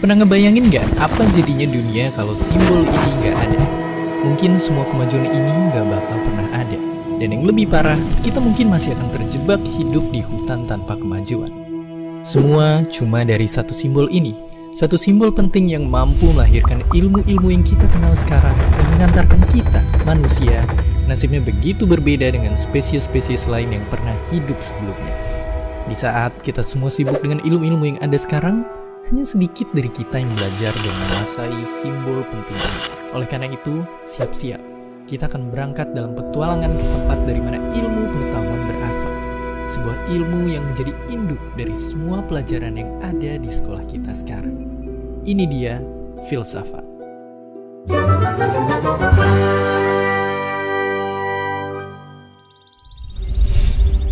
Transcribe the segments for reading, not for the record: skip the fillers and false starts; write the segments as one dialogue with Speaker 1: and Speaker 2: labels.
Speaker 1: Pernah ngebayangin nggak apa jadinya dunia kalau simbol ini nggak ada? Mungkin semua kemajuan ini nggak bakal pernah ada. Dan yang lebih parah, kita mungkin masih akan terjebak hidup di hutan tanpa kemajuan. Semua cuma dari satu simbol ini. Satu simbol penting yang mampu melahirkan ilmu-ilmu yang kita kenal sekarang dan mengantarkan kita, manusia, nasibnya begitu berbeda dengan spesies-spesies lain yang pernah hidup sebelumnya. Di saat kita semua sibuk dengan ilmu-ilmu yang ada sekarang, hanya sedikit dari kita yang belajar dan menguasai simbol penting ini. Oleh karena itu, siap-siap. Kita akan berangkat dalam petualangan ke tempat dari mana ilmu pengetahuan berasal. Sebuah ilmu yang menjadi induk dari semua pelajaran yang ada di sekolah kita sekarang. Ini dia, filsafat.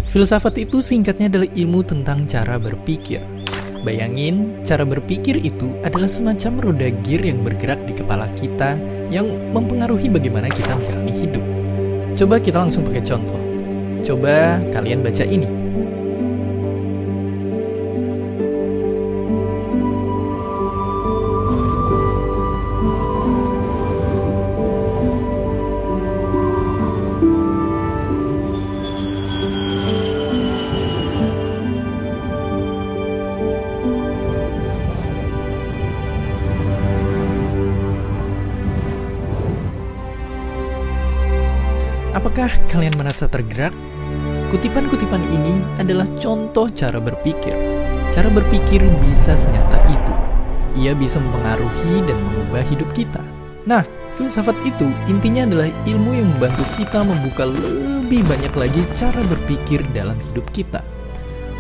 Speaker 1: Filsafat itu singkatnya adalah ilmu tentang cara berpikir. Bayangin, cara berpikir itu adalah semacam roda gear yang bergerak di kepala kita yang mempengaruhi bagaimana kita menjalani hidup. Coba kita langsung pakai contoh. Coba kalian baca ini. Apakah kalian merasa tergerak? Kutipan-kutipan ini adalah contoh cara berpikir. Cara berpikir bisa senyata itu. Ia bisa mempengaruhi dan mengubah hidup kita. Nah, filsafat itu intinya adalah ilmu yang membantu kita membuka lebih banyak lagi cara berpikir dalam hidup kita.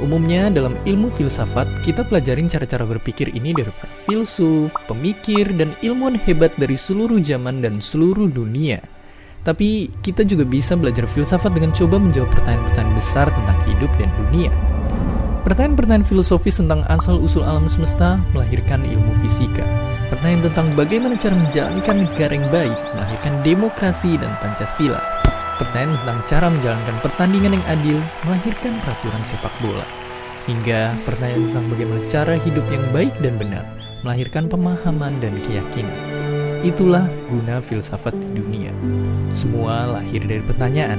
Speaker 1: Umumnya dalam ilmu filsafat, kita pelajarin cara-cara berpikir ini dari para filsuf, pemikir, dan ilmuwan hebat dari seluruh zaman dan seluruh dunia. Tapi kita juga bisa belajar filsafat dengan coba menjawab pertanyaan-pertanyaan besar tentang hidup dan dunia. Pertanyaan-pertanyaan filosofis tentang asal-usul alam semesta melahirkan ilmu fisika. Pertanyaan tentang bagaimana cara menjalankan negara yang baik melahirkan demokrasi dan Pancasila. Pertanyaan tentang cara menjalankan pertandingan yang adil melahirkan peraturan sepak bola. Hingga pertanyaan tentang bagaimana cara hidup yang baik dan benar melahirkan pemahaman dan keyakinan. Itulah guna filsafat di dunia. Semua lahir dari pertanyaan.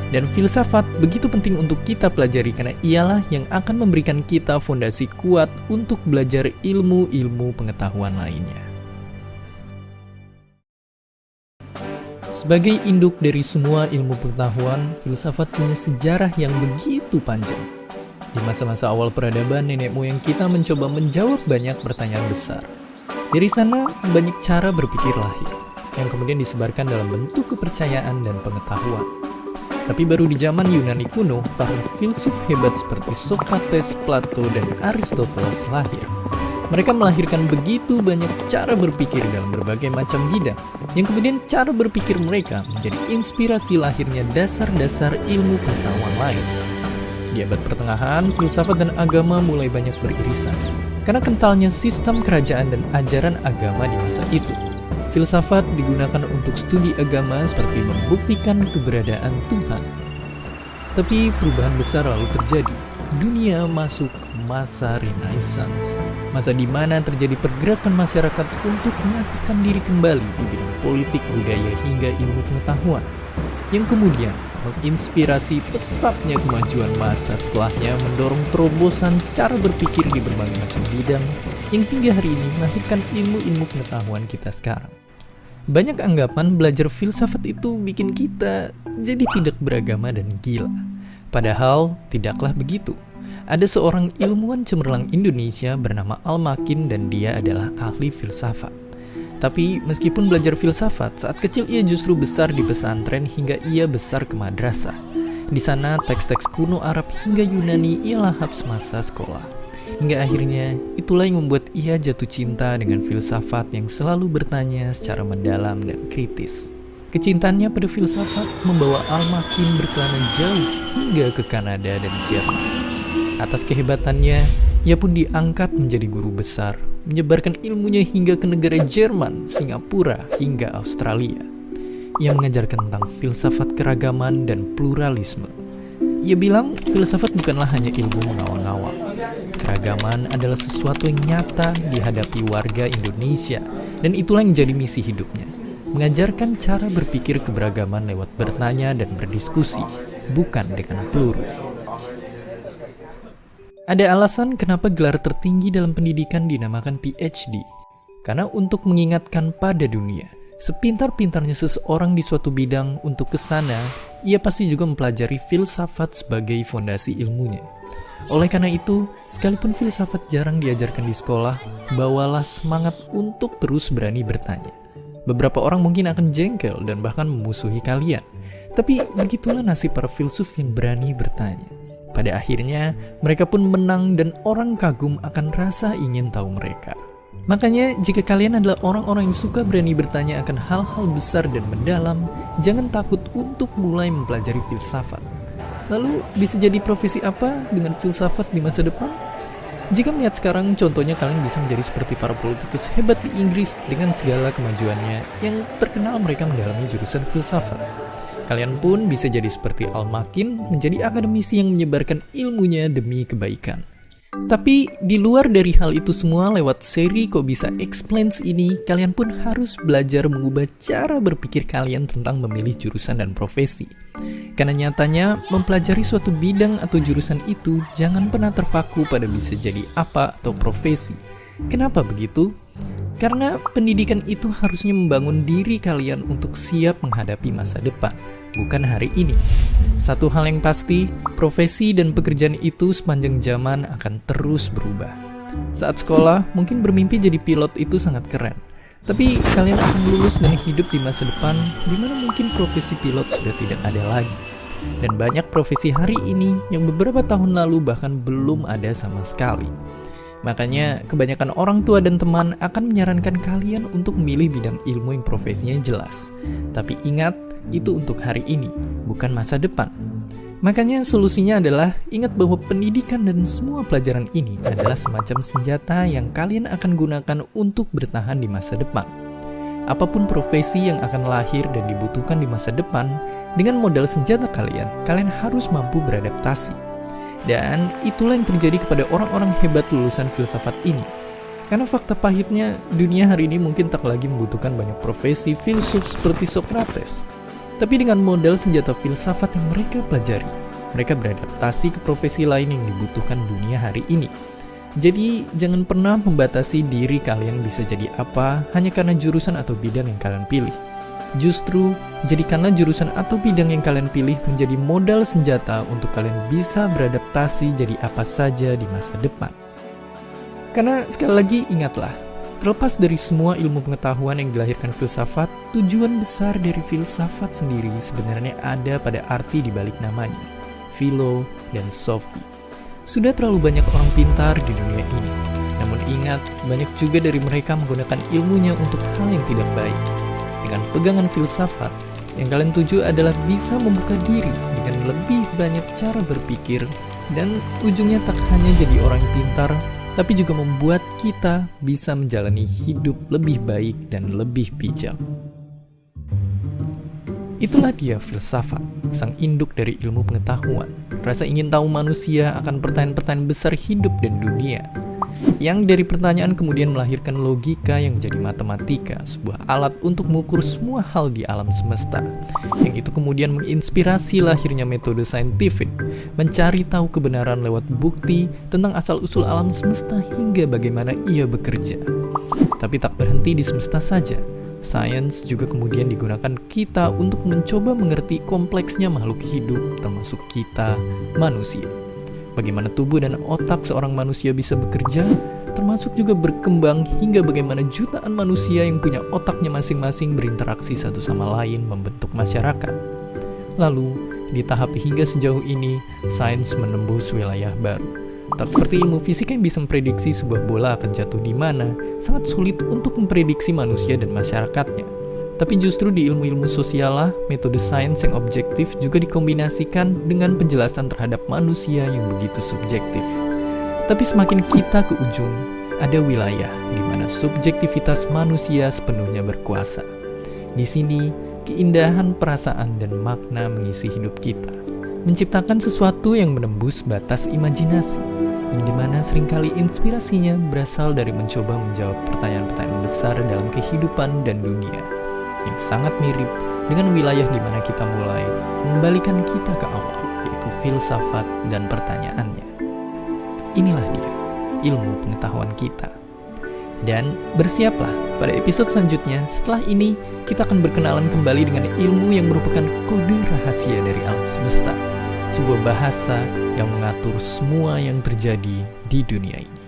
Speaker 1: Dan filsafat begitu penting untuk kita pelajari karena ialah yang akan memberikan kita fondasi kuat untuk belajar ilmu-ilmu pengetahuan lainnya. Sebagai induk dari semua ilmu pengetahuan, filsafat punya sejarah yang begitu panjang. Di masa-masa awal peradaban, nenek moyang kita mencoba menjawab banyak pertanyaan besar. Dari sana, banyak cara berpikir lahir, yang kemudian disebarkan dalam bentuk kepercayaan dan pengetahuan. Tapi baru di zaman Yunani kuno, para filsuf hebat seperti Socrates, Plato, dan Aristoteles lahir. Mereka melahirkan begitu banyak cara berpikir dalam berbagai macam bidang, yang kemudian cara berpikir mereka menjadi inspirasi lahirnya dasar-dasar ilmu pengetahuan lain. Di abad pertengahan, filsafat dan agama mulai banyak beririsan. Karena kentalnya sistem kerajaan dan ajaran agama di masa itu, filsafat digunakan untuk studi agama seperti membuktikan keberadaan Tuhan. Tapi perubahan besar lalu terjadi. Dunia masuk masa Renaissance, masa di mana terjadi pergerakan masyarakat untuk menyatukan diri kembali di bidang politik, budaya, hingga ilmu pengetahuan, yang kemudian menginspirasi pesatnya kemajuan masa setelahnya mendorong terobosan cara berpikir di berbagai macam bidang yang hingga hari ini melahirkan ilmu-ilmu pengetahuan kita sekarang. Banyak anggapan belajar filsafat itu bikin kita jadi tidak beragama dan gila. Padahal tidaklah begitu. Ada seorang ilmuwan cemerlang Indonesia bernama Al-Makin dan dia adalah ahli filsafat. Tapi meskipun belajar filsafat, saat kecil ia justru besar di pesantren hingga ia besar ke madrasah. Di sana teks-teks kuno Arab hingga Yunani ia lahap semasa sekolah. Hingga akhirnya itulah yang membuat ia jatuh cinta dengan filsafat yang selalu bertanya secara mendalam dan kritis. Kecintaannya pada filsafat membawa Al-Makin berkelana jauh hingga ke Kanada dan Jerman. Atas kehebatannya, ia pun diangkat menjadi guru besar, menyebarkan ilmunya hingga ke negara Jerman, Singapura, hingga Australia. Ia mengajarkan tentang filsafat keragaman dan pluralisme. Ia bilang filsafat bukanlah hanya ilmu mengawang-awang, keragaman adalah sesuatu yang nyata dihadapi warga Indonesia, dan itulah yang jadi misi hidupnya. Mengajarkan cara berpikir keberagaman lewat bertanya dan berdiskusi, bukan dengan peluru. Ada alasan kenapa gelar tertinggi dalam pendidikan dinamakan PhD. Karena untuk mengingatkan pada dunia, sepintar-pintarnya seseorang di suatu bidang untuk kesana, ia pasti juga mempelajari filsafat sebagai fondasi ilmunya. Oleh karena itu, sekalipun filsafat jarang diajarkan di sekolah, bawalah semangat untuk terus berani bertanya. Beberapa orang mungkin akan jengkel dan bahkan memusuhi kalian. Tapi begitulah nasib para filsuf yang berani bertanya. Pada akhirnya, mereka pun menang dan orang kagum akan rasa ingin tahu mereka. Makanya, jika kalian adalah orang-orang yang suka berani bertanya akan hal-hal besar dan mendalam, jangan takut untuk mulai mempelajari filsafat. Lalu, bisa jadi profesi apa dengan filsafat di masa depan? Jika melihat sekarang, contohnya kalian bisa menjadi seperti para politikus hebat di Inggris dengan segala kemajuannya yang terkenal mereka mendalami jurusan filsafat. Kalian pun bisa jadi seperti Al-Makin, menjadi akademisi yang menyebarkan ilmunya demi kebaikan. Tapi di luar dari hal itu semua, lewat seri Kok Bisa Explains ini, kalian pun harus belajar mengubah cara berpikir kalian tentang memilih jurusan dan profesi. Karena nyatanya, mempelajari suatu bidang atau jurusan itu jangan pernah terpaku pada bisa jadi apa atau profesi. Kenapa begitu? Karena pendidikan itu harusnya membangun diri kalian untuk siap menghadapi masa depan, bukan hari ini. Satu hal yang pasti, profesi dan pekerjaan itu sepanjang zaman akan terus berubah. Saat sekolah, mungkin bermimpi jadi pilot itu sangat keren. Tapi kalian akan lulus dan hidup di masa depan, di mana mungkin profesi pilot sudah tidak ada lagi. Dan banyak profesi hari ini yang beberapa tahun lalu bahkan belum ada sama sekali. Makanya, kebanyakan orang tua dan teman akan menyarankan kalian untuk memilih bidang ilmu yang profesinya jelas. Tapi ingat, itu untuk hari ini, bukan masa depan. Makanya solusinya adalah ingat bahwa pendidikan dan semua pelajaran ini adalah semacam senjata yang kalian akan gunakan untuk bertahan di masa depan. Apapun profesi yang akan lahir dan dibutuhkan di masa depan, dengan modal senjata kalian harus mampu beradaptasi. Dan itulah yang terjadi kepada orang-orang hebat lulusan filsafat ini. Karena fakta pahitnya, dunia hari ini mungkin tak lagi membutuhkan banyak profesi filsuf seperti Socrates. Tapi dengan modal senjata filsafat yang mereka pelajari, mereka beradaptasi ke profesi lain yang dibutuhkan dunia hari ini. Jadi, jangan pernah membatasi diri kalian bisa jadi apa hanya karena jurusan atau bidang yang kalian pilih. Justru, jadikanlah jurusan atau bidang yang kalian pilih menjadi modal senjata untuk kalian bisa beradaptasi jadi apa saja di masa depan. Karena sekali lagi ingatlah, terlepas dari semua ilmu pengetahuan yang dilahirkan filsafat, tujuan besar dari filsafat sendiri sebenarnya ada pada arti di balik namanya, philo dan sophi. Sudah terlalu banyak orang pintar di dunia ini, namun ingat, banyak juga dari mereka menggunakan ilmunya untuk hal yang tidak baik. Dengan pegangan filsafat, yang kalian tuju adalah bisa membuka diri dengan lebih banyak cara berpikir, dan ujungnya tak hanya jadi orang yang pintar, tapi juga membuat kita bisa menjalani hidup lebih baik dan lebih bijak. Itulah dia filsafat, sang induk dari ilmu pengetahuan, rasa ingin tahu manusia akan pertanyaan-pertanyaan besar hidup dan dunia. Yang dari pertanyaan kemudian melahirkan logika yang menjadi matematika, sebuah alat untuk mengukur semua hal di alam semesta. Yang itu kemudian menginspirasi lahirnya metode saintifik, mencari tahu kebenaran lewat bukti tentang asal-usul alam semesta hingga bagaimana ia bekerja. Tapi tak berhenti di semesta saja, sains juga kemudian digunakan kita untuk mencoba mengerti kompleksnya makhluk hidup, termasuk kita, manusia. Bagaimana tubuh dan otak seorang manusia bisa bekerja, termasuk juga berkembang hingga bagaimana jutaan manusia yang punya otaknya masing-masing berinteraksi satu sama lain membentuk masyarakat. Lalu, di tahap hingga sejauh ini, sains menembus wilayah baru. Tak seperti ilmu fisika yang bisa memprediksi sebuah bola akan jatuh di mana, sangat sulit untuk memprediksi manusia dan masyarakatnya. Tapi justru di ilmu-ilmu sosial lah, metode sains yang objektif juga dikombinasikan dengan penjelasan terhadap manusia yang begitu subjektif. Tapi semakin kita ke ujung, ada wilayah di mana subjektivitas manusia sepenuhnya berkuasa. Di sini, keindahan perasaan dan makna mengisi hidup kita, menciptakan sesuatu yang menembus batas imajinasi, yang dimana seringkali inspirasinya berasal dari mencoba menjawab pertanyaan-pertanyaan besar dalam kehidupan dan dunia, yang sangat mirip dengan wilayah di mana kita mulai mengembalikan kita ke awal, yaitu filsafat dan pertanyaannya. Inilah dia, ilmu pengetahuan kita. Dan bersiaplah pada episode selanjutnya. Setelah ini, kita akan berkenalan kembali dengan ilmu yang merupakan kode rahasia dari alam semesta, sebuah bahasa yang mengatur semua yang terjadi di dunia ini.